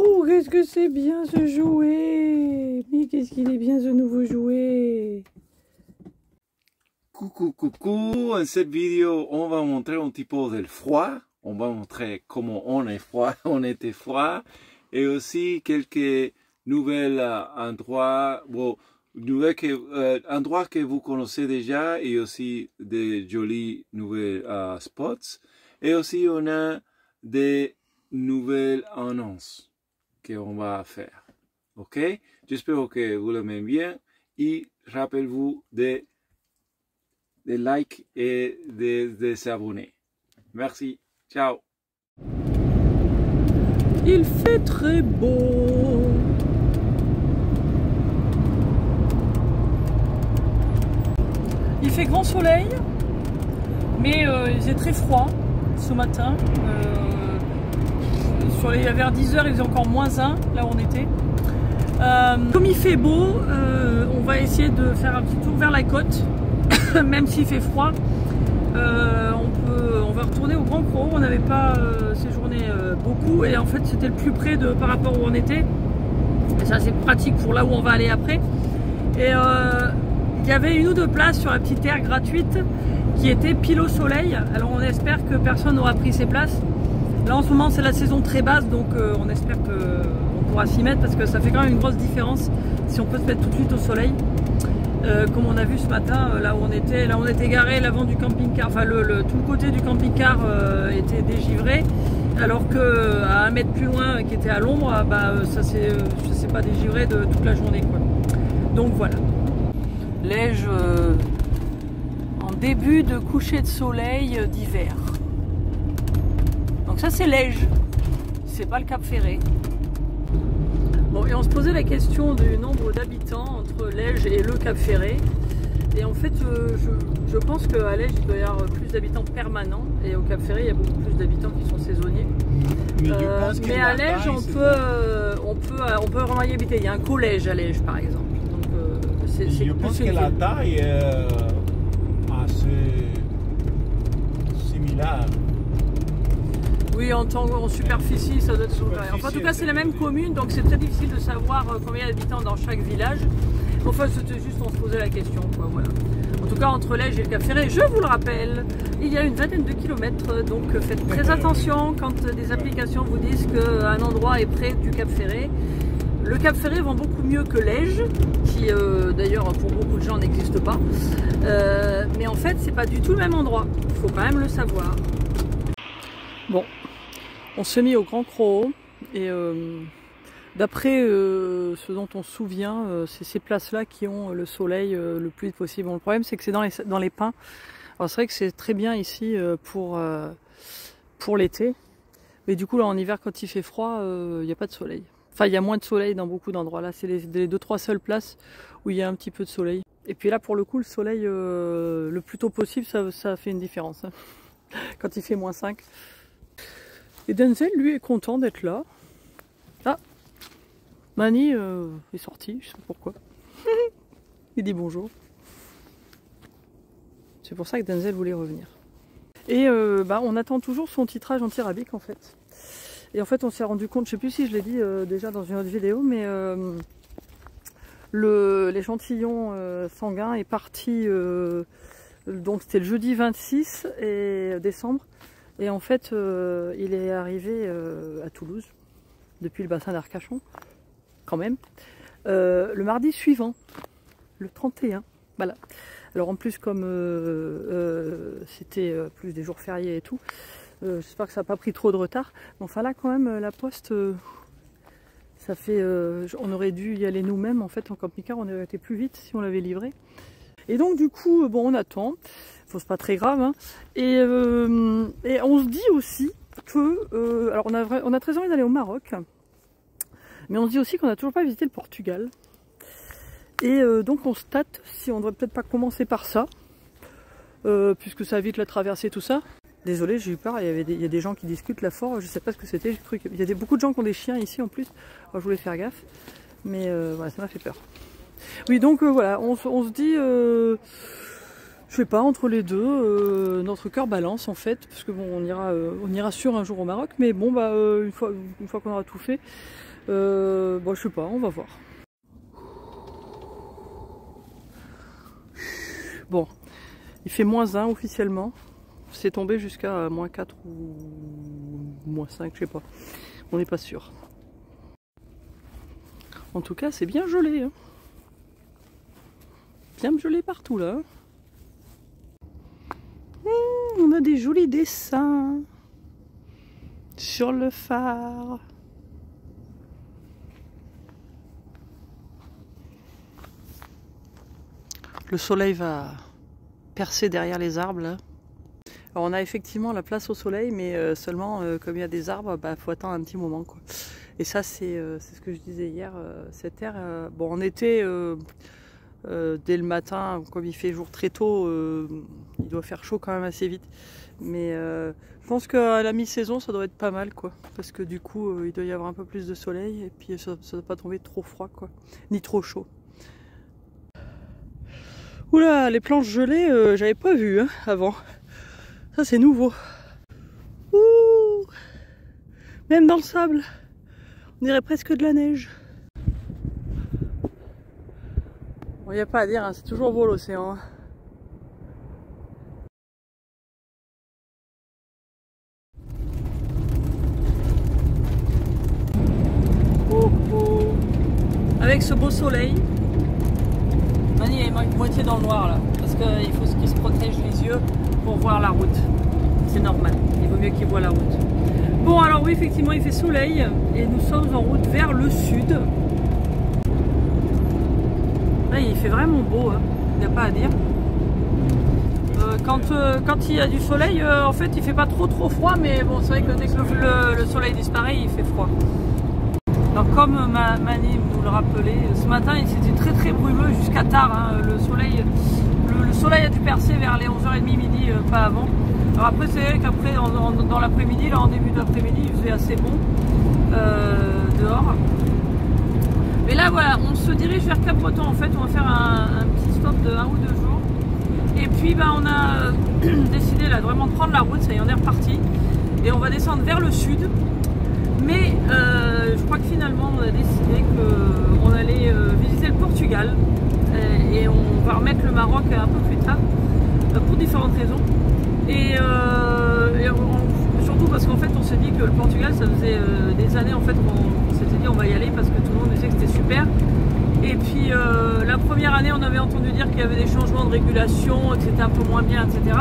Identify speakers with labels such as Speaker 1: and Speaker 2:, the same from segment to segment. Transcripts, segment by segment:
Speaker 1: Oh, qu'est-ce que c'est bien ce jouet! Mais qu'est-ce qu'il est bien ce nouveau jouet!
Speaker 2: Coucou, coucou! En cette vidéo, on va montrer un petit peu del froid. On va montrer comment on est froid, on était froid. Et aussi quelques nouvelles endroits, endroits que vous connaissez déjà et aussi des jolis nouvelles spots. Et aussi, on a des nouvelles annonces qu'on va faire. Ok? J'espère que vous l'aimez bien et rappelez-vous de like et de s'abonner. Merci. Ciao.
Speaker 1: Il fait très beau. Il fait grand soleil, mais il faisait très froid ce matin. Vers 10 h, il faisait encore -1, là où on était. Comme il fait beau, on va essayer de faire un petit tour vers la côte, même s'il fait froid. On va retourner au Grand Croc. On n'avait pas séjourné beaucoup et en fait c'était le plus près par rapport où on était. Et ça c'est pratique pour là où on va aller après. Et il y avait une ou deux places sur la petite aire gratuite qui était pile au soleil. Alors on espère que personne n'aura pris ses places. Là en ce moment c'est la saison très basse, donc on espère qu'on pourra s'y mettre parce que ça fait quand même une grosse différence si on peut se mettre tout de suite au soleil. Comme on a vu ce matin, là où on était garé, l'avant du camping-car, enfin tout le côté du camping-car était dégivré, alors que à 1 mètre plus loin, qui était à l'ombre, ça s'est pas dégivré de toute la journée, quoi. Donc voilà. Lège en début de coucher de soleil d'hiver. Donc ça c'est Lège, c'est pas le Cap Ferret. Bon, et on se posait la question du nombre d'habitants entre Lège et le Cap Ferret. Et en fait, je pense qu'à Lège, il doit y avoir plus d'habitants permanents. Et au Cap Ferret, il y a beaucoup plus d'habitants qui sont saisonniers. Mais à Lège, on peut vraiment y habiter. Il y a un collège à Lège, par exemple. Donc,
Speaker 3: je pense que la taille est assez similaire.
Speaker 1: Oui, en superficie, ça doit être souvent. Enfin, en tout cas, c'est la même commune, donc c'est très difficile de savoir combien d'habitants dans chaque village. Enfin, c'était juste, on se posait la question, quoi, voilà. En tout cas, entre Lège et le Cap Ferret, je vous le rappelle, il y a une vingtaine de kilomètres, donc faites très attention quand des applications vous disent qu'un endroit est près du Cap Ferret. Le Cap Ferret vend beaucoup mieux que Lège, qui d'ailleurs pour beaucoup de gens n'existe pas. Mais en fait, c'est pas du tout le même endroit. Il faut quand même le savoir. Bon, on s'est mis au Grand Croc et d'après ce dont on se souvient, c'est ces places-là qui ont le soleil le plus vite possible. Bon, le problème c'est que c'est dans les pins. Alors c'est vrai que c'est très bien ici pour l'été, mais du coup là en hiver quand il fait froid, il n'y a pas de soleil. Enfin il y a moins de soleil dans beaucoup d'endroits. Là c'est les 2-3 seules places où il y a un petit peu de soleil. Et puis là pour le coup le soleil le plus tôt possible ça fait une différence. Hein. Quand il fait -5. Et Denzel, lui, est content d'être là. Ah, Mani est sorti, je sais pas pourquoi. Il dit bonjour. C'est pour ça que Denzel voulait revenir. Et on attend toujours son titrage anti-rabique, en fait. Et en fait, on s'est rendu compte, je sais plus si je l'ai dit déjà dans une autre vidéo, mais l'échantillon sanguin est parti, donc c'était le jeudi 26 décembre. Et en fait, il est arrivé à Toulouse, depuis le bassin d'Arcachon, quand même, le mardi suivant, le 31. Voilà. Alors en plus, comme c'était plus des jours fériés et tout, j'espère que ça n'a pas pris trop de retard. Mais enfin là, quand même, la poste, ça fait... on aurait dû y aller nous-mêmes, en fait, en camping-car, on aurait été plus vite si on l'avait livré. Et donc du coup, bon, on attend. C'est pas très grave, hein. Et on se dit aussi que alors on a très envie d'aller au Maroc, mais on se dit aussi qu'on n'a toujours pas visité le Portugal, et donc on se tâte si on devrait peut-être pas commencer par ça, puisque ça évite la traversée, tout ça. Désolé, j'ai eu peur, il y a des gens qui discutent là fort, je sais pas ce que c'était, il y a beaucoup de gens qui ont des chiens ici en plus, alors, je voulais faire gaffe, mais voilà, ça m'a fait peur. Oui, donc voilà, on se dit je sais pas, entre les deux, notre cœur balance en fait, parce que bon, on ira sûr un jour au Maroc, mais bon, une fois qu'on aura tout fait, Bon, je sais pas, on va voir. Bon, il fait -1 officiellement. C'est tombé jusqu'à -4 ou -5, je sais pas. On n'est pas sûr. En tout cas, c'est bien gelé. Hein. Bien gelé partout là. On a des jolis dessins sur le phare. Le soleil va percer derrière les arbres là. Alors on a effectivement la place au soleil, mais seulement comme il y a des arbres, bah, faut attendre un petit moment quoi. Et ça c'est ce que je disais hier, cette air, bon en été, dès le matin, comme il fait jour très tôt, il doit faire chaud quand même assez vite. Mais je pense qu'à la mi-saison ça doit être pas mal quoi. Parce que du coup il doit y avoir un peu plus de soleil et puis ça doit pas tomber trop froid quoi. Ni trop chaud. Oula, les planches gelées, j'avais pas vu hein, avant. Ça c'est nouveau. Ouh, même dans le sable, on dirait presque de la neige. Bon, y a pas à dire, hein, c'est toujours beau l'océan. Hein. Avec ce beau soleil. Mani est moitié dans le noir là, parce qu'il faut qu'il se protège les yeux pour voir la route. C'est normal, il vaut mieux qu'il voit la route. Bon alors oui, effectivement il fait soleil et nous sommes en route vers le sud. Là il fait vraiment beau, hein. Il n'y a pas à dire. Quand il y a du soleil, en fait il fait pas trop froid, mais bon c'est vrai que dès que le soleil disparaît, il fait froid. Alors comme Mani nous le rappelait, ce matin c'était très brumeux jusqu'à tard. Hein. Le soleil a dû percer vers les 11h30 midi, pas avant. Alors après c'est vrai qu'après dans l'après-midi, là en début d'après-midi, il faisait assez bon dehors. Mais là voilà, on se dirige vers Cap-Breton en fait, on va faire un petit stop de 1 ou 2 jours. Et puis ben, on a décidé là vraiment de prendre la route, ça y est on est reparti. Et on va descendre vers le sud. Mais je crois que finalement on a décidé qu'on allait visiter le Portugal et on va remettre le Maroc un peu plus tard pour différentes raisons et surtout parce qu'en fait on s'est dit que le Portugal ça faisait des années en fait qu'on s'était dit on va y aller parce que tout le monde disait que c'était super et puis la première année on avait entendu dire qu'il y avait des changements de régulation et que c'était un peu moins bien etc.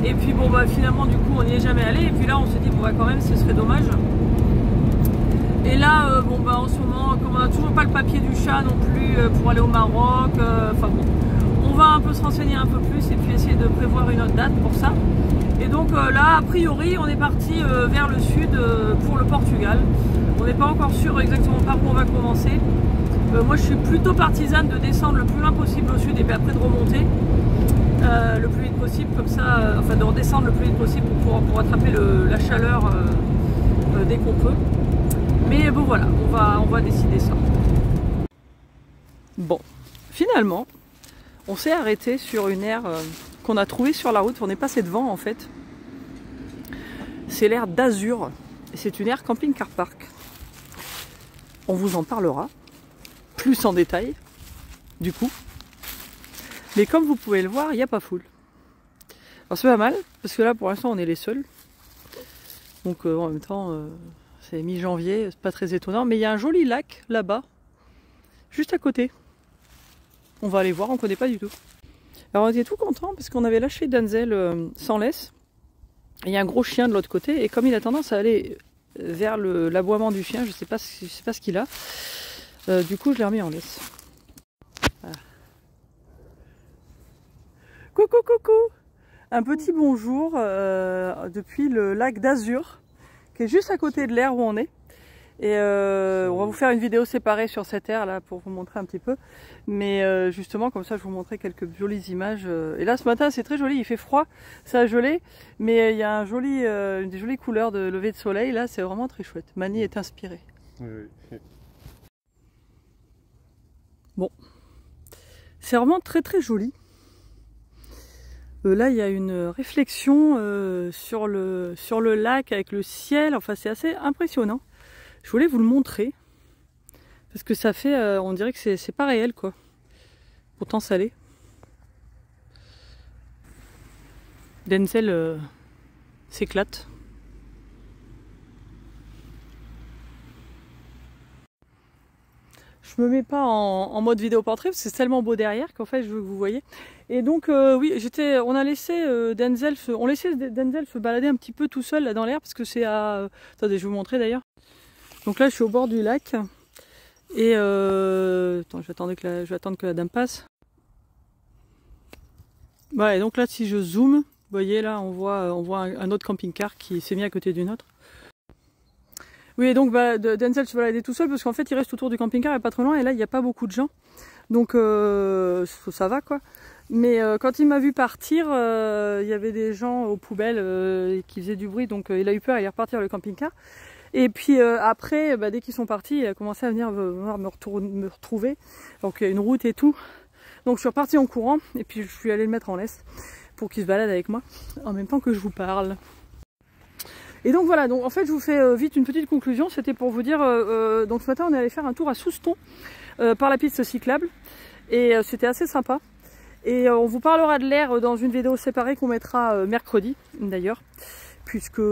Speaker 1: Et puis bon bah finalement du coup on n'y est jamais allé et puis là on s'est dit bon bah quand même ce serait dommage. Et là, bon bah en ce moment, comme on n'a toujours pas le papier du chat non plus pour aller au Maroc, enfin bon, on va un peu se renseigner un peu plus et puis essayer de prévoir une autre date pour ça. Et donc là, a priori, on est parti vers le sud pour le Portugal. On n'est pas encore sûr exactement par où on va commencer. Moi, je suis plutôt partisane de descendre le plus loin possible au sud et puis après de remonter le plus vite possible, comme ça, enfin de redescendre le plus vite possible pour attraper la chaleur dès qu'on peut. Mais bon voilà, on va décider ça. Bon, finalement, on s'est arrêté sur une aire qu'on a trouvée sur la route. On est passé devant en fait. C'est l'aire d'Azur. Et c'est une aire camping-car park. On vous en parlera plus en détail, du coup. Mais comme vous pouvez le voir, il n'y a pas foule. Alors c'est pas mal, parce que là pour l'instant on est les seuls. Donc en même temps... c'est mi-janvier, c'est pas très étonnant, mais il y a un joli lac là-bas, juste à côté. On va aller voir, on connaît pas du tout. Alors on était tout content parce qu'on avait lâché Denzel sans laisse. Il y a un gros chien de l'autre côté et comme il a tendance à aller vers l'aboiement du chien, je sais pas ce qu'il a. Du coup je l'ai remis en laisse. Voilà. Coucou coucou. Un petit bonjour depuis le lac d'Azur, qui est juste à côté de l'aire où on est. Et on va vous faire une vidéo séparée sur cette aire là pour vous montrer un petit peu. Mais justement comme ça je vous montrer quelques jolies images. Et là ce matin c'est très joli, il fait froid, ça a gelé. Mais il y a des jolies couleurs de lever de soleil là, c'est vraiment très chouette. Mani est inspirée. Oui. Bon, c'est vraiment très joli. Là il y a une réflexion sur le lac avec le ciel, enfin c'est assez impressionnant. Je voulais vous le montrer. Parce que ça fait, on dirait que c'est pas réel quoi. Pourtant salé. Denzel s'éclate. Je me mets pas en mode vidéo portrait parce que c'est tellement beau derrière qu'en fait je veux que vous voyez. Et donc oui, on a laissé Denzel se balader un petit peu tout seul là dans l'air parce que c'est à... Attendez, je vais vous montrer d'ailleurs. Donc là je suis au bord du lac et attends, je vais attendre que la dame passe. Voilà, et donc là si je zoome, vous voyez là on voit un autre camping-car qui s'est mis à côté d'une autre. Oui, et donc Denzel se baladait tout seul parce qu'en fait il reste autour du camping-car, il n'est pas trop loin et là il n'y a pas beaucoup de gens. Donc ça va quoi. Mais quand il m'a vu partir, il y avait des gens aux poubelles qui faisaient du bruit, donc il a eu peur, il est reparti vers le camping-car. Et puis après, dès qu'ils sont partis, il a commencé à venir me retrouver. Donc il y a une route et tout. Donc je suis reparti en courant et puis je suis allé le mettre en laisse pour qu'il se balade avec moi en même temps que je vous parle. Et donc voilà, donc en fait je vous fais vite une petite conclusion, c'était pour vous dire, donc ce matin on est allé faire un tour à Souston par la piste cyclable et c'était assez sympa. Et on vous parlera de l'air dans une vidéo séparée qu'on mettra mercredi d'ailleurs, puisque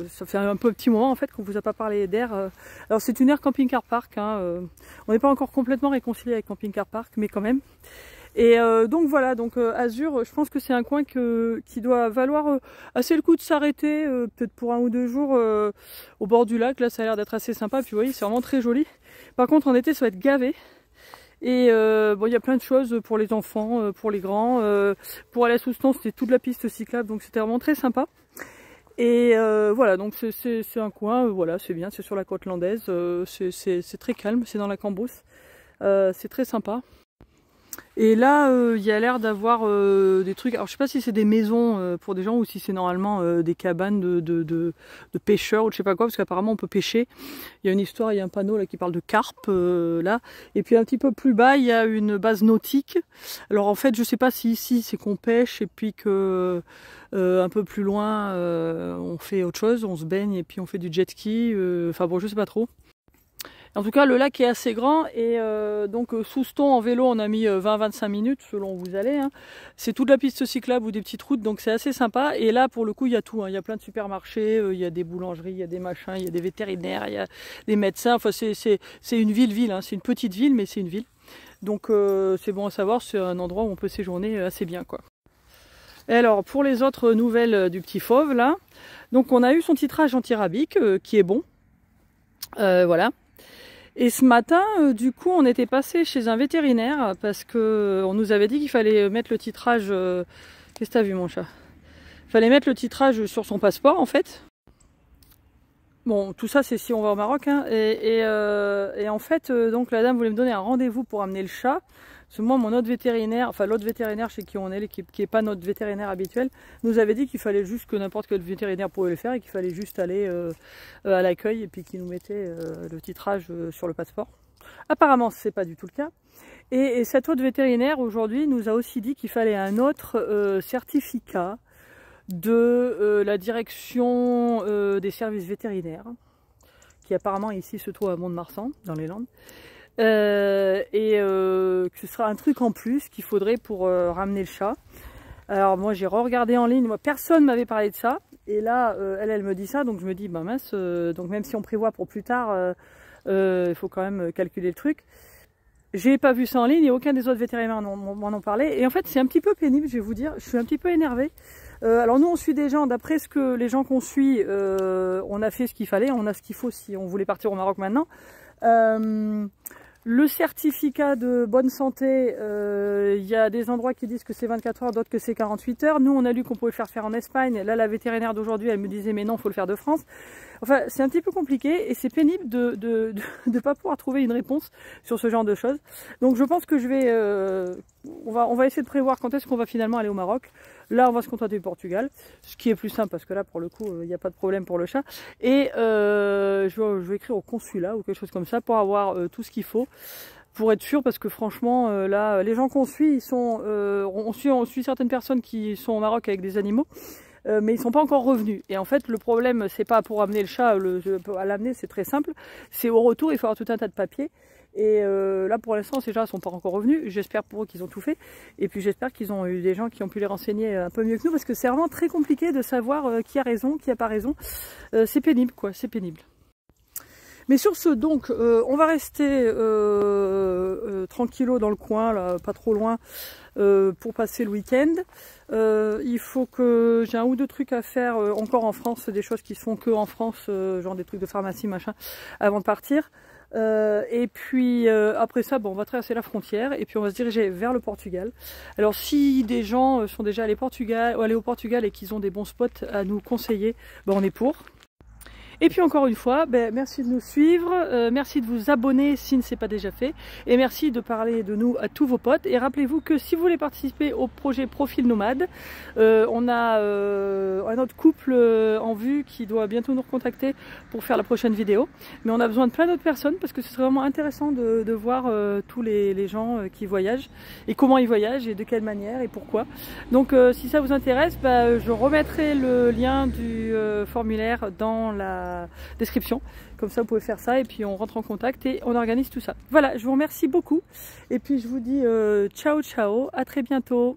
Speaker 1: ça fait un peu petit moment en fait qu'on vous a pas parlé d'air. Alors c'est une aire camping-car park, hein, on n'est pas encore complètement réconcilié avec camping-car park, mais quand même. Et donc voilà, donc Azur, je pense que c'est un coin qui doit valoir assez le coup de s'arrêter, peut-être pour 1 ou 2 jours au bord du lac. Là ça a l'air d'être assez sympa, puis vous voyez c'est vraiment très joli. Par contre en été ça va être gavé. Et bon, il y a plein de choses pour les enfants, pour les grands. Pour aller à Souston c'était toute la piste cyclable, donc c'était vraiment très sympa. Et voilà, donc c'est un coin, voilà, c'est bien, c'est sur la côte landaise, c'est très calme, c'est dans la Cambrousse, c'est très sympa. Et là, il y a l'air d'avoir des trucs, alors je sais pas si c'est des maisons pour des gens ou si c'est normalement des cabanes de pêcheurs ou je sais pas quoi, parce qu'apparemment on peut pêcher. Il y a une histoire, il y a un panneau là qui parle de carpe là. Et puis un petit peu plus bas, il y a une base nautique. Alors en fait, je sais pas si ici c'est qu'on pêche et puis que un peu plus loin on fait autre chose, on se baigne et puis on fait du jet ski. Enfin bon, je sais pas trop. En tout cas, le lac est assez grand et donc Souston en vélo, on a mis 20-25 minutes selon où vous allez. Hein. C'est toute la piste cyclable ou des petites routes, donc c'est assez sympa. Et là, pour le coup, il y a tout. Hein. Il y a plein de supermarchés, il y a des boulangeries, il y a des machins, il y a des vétérinaires, il y a des médecins. Enfin, c'est une ville-ville. Hein. C'est une petite ville, mais c'est une ville. Donc c'est bon à savoir, c'est un endroit où on peut séjourner assez bien, quoi. Et alors, pour les autres nouvelles du petit fauve, là, donc on a eu son titrage antirabique qui est bon. Voilà. Et ce matin, du coup, on était passé chez un vétérinaire parce que on nous avait dit qu'il fallait mettre le titrage. Qu'est-ce que t'as vu, mon chat? Il fallait mettre le titrage sur son passeport, en fait. Bon, tout ça, c'est si on va au Maroc. Hein. Et en fait, donc la dame voulait me donner un rendez-vous pour amener le chat. Parce que moi, mon autre vétérinaire, enfin l'autre vétérinaire chez qui on est, qui n'est pas notre vétérinaire habituel, nous avait dit qu'il fallait juste que n'importe quel vétérinaire pouvait le faire et qu'il fallait juste aller à l'accueil et puis qu'il nous mettait le titrage sur le passeport. Apparemment, c'est pas du tout le cas. Et cet autre vétérinaire, aujourd'hui, nous a aussi dit qu'il fallait un autre certificat de la direction des services vétérinaires, qui apparemment ici se trouve à Mont-de-Marsan, dans les Landes. Que ce sera un truc en plus qu'il faudrait pour ramener le chat. Alors moi j'ai re-regardé en ligne, moi personne m'avait parlé de ça et là elle me dit ça, donc je me dis bah mince, donc même si on prévoit pour plus tard, il faut quand même calculer le truc. J'ai pas vu ça en ligne et aucun des autres vétérinaires m'en ont parlé et en fait c'est un petit peu pénible, je vais vous dire, je suis un petit peu énervée. Alors nous on suit des gens, d'après ce que les gens qu'on suit, on a fait ce qu'il fallait, on a ce qu'il faut si on voulait partir au Maroc maintenant. Le certificat de bonne santé, il y a des endroits qui disent que c'est 24 heures, d'autres que c'est 48 heures. Nous, on a lu qu'on pouvait le faire en Espagne. Là, la vétérinaire d'aujourd'hui, elle me disait mais non, il faut le faire de France. Enfin, c'est un petit peu compliqué et c'est pénible de pas pouvoir trouver une réponse sur ce genre de choses. Donc, je pense que je vais, on va essayer de prévoir quand est-ce qu'on va finalement aller au Maroc. Là, on va se contenter du Portugal, ce qui est plus simple parce que là, pour le coup, il n'y a pas de problème pour le chat. Et je vais écrire au consulat ou quelque chose comme ça pour avoir tout ce qu'il faut, pour être sûr, parce que franchement, là, les gens qu'on suit, ils sont, on suit certaines personnes qui sont au Maroc avec des animaux. mais ils ne sont pas encore revenus. Et en fait, le problème, c'est pas pour amener le chat, à l'amener, c'est très simple. C'est au retour, il faut avoir tout un tas de papiers. Et là, pour l'instant, ces gens ne sont pas encore revenus. J'espère pour eux qu'ils ont tout fait. Et puis, j'espère qu'ils ont eu des gens qui ont pu les renseigner un peu mieux que nous, parce que c'est vraiment très compliqué de savoir qui a raison, qui n'a pas raison. C'est pénible, quoi, c'est pénible. Mais sur ce, donc, on va rester tranquillo dans le coin, là, pas trop loin, pour passer le week-end. Il faut que j'ai un ou deux trucs à faire encore en France, des choses qui se font que en France, genre des trucs de pharmacie, machin, avant de partir. Et puis après ça, bon, on va traverser la frontière et puis on va se diriger vers le Portugal. Alors si des gens sont déjà allés au Portugal et qu'ils ont des bons spots à nous conseiller, ben, on est pour. Et puis encore une fois, ben, merci de nous suivre, merci de vous abonner si ce n'est pas déjà fait, et merci de parler de nous à tous vos potes. Et rappelez-vous que si vous voulez participer au projet Profil Nomade, on a un autre couple en vue qui doit bientôt nous recontacter pour faire la prochaine vidéo. Mais on a besoin de plein d'autres personnes parce que ce serait vraiment intéressant de voir tous les gens qui voyagent, et comment ils voyagent, et de quelle manière, et pourquoi. Donc si ça vous intéresse, ben, je remettrai le lien du formulaire dans la description, comme ça vous pouvez faire ça et puis on rentre en contact et on organise tout ça. Voilà, je vous remercie beaucoup et puis je vous dis ciao ciao, à très bientôt.